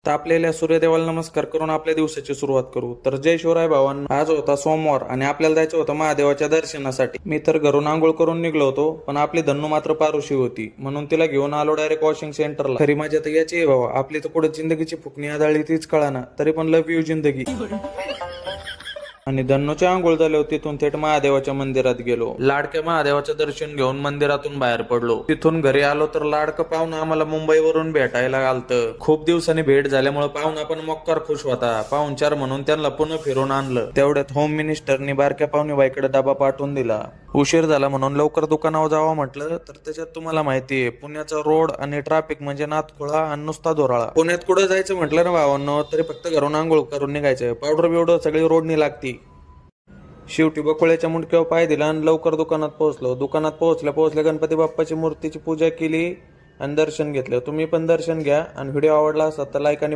तापलेल्या सूर्यदेवाला नमस्कार करून आपल्या दिवसाची सुरुवात करू. तर जय शिवराय भावांनो, आज होता सोमवार आणि आपल्याला जायचं होतं महादेवाच्या दर्शनासाठी. मी तर घरून आंघोळ करून निघलो होतो, पण आपली धन्नू मात्र पारुशी होती, म्हणून तिला घेऊन आलो डायरेक्ट वॉशिंग सेंटरला. खरी मजा तर याची आहे भावा, आपली तर पुढे जिंदगीची फुकणी आदळली तीच कळाना, तरी पण लव्ह यू जिंदगी. आणि धन्नूच्या आंघोळ झाल्यावर तिथून थेट महादेवाच्या मंदिरात गेलो. लाडक्या महादेवाचं दर्शन घेऊन मंदिरातून बाहेर पडलो. तिथून घरी आलो तर लाडकं पाहुणं आम्हाला मुंबईवरून भेटायला आलतं. खूप दिवसांनी भेट झाल्यामुळे पाहुणा पण मोक्कार खुश होता. पाहुणचार म्हणून त्यांना पुन्हा फिरून आणलं. तेवढ्यात होम मिनिस्टरनी बारक्या पाहुणेबाईकडे डबा पाठवून दिला. उशीर झाला म्हणून लवकर दुकानावर जावं म्हटलं, तर त्याच्यात तुम्हाला माहितीये पुण्याचा रोड आणि ट्रॅफिक म्हणजे नाथखोळा आणि नुसता धोराळा. पुण्यात कुठं जायचं म्हटलं ना भावांनो, तरी फक्त घरून आंघोळ करून निघायचं. पावडर बिवडर सगळी रोडनी लागती. शेवटी बकुळ्याच्या मुंडक्यावर पाय दिला आणि लवकर दुकानात पोहोचलो. दुकानात पोहोचल्या गणपती बाप्पाची मूर्तीची पूजा केली आणि दर्शन घेतलं. तुम्ही पण दर्शन घ्या आणि व्हिडिओ आवडला असेल तर लाईक आणि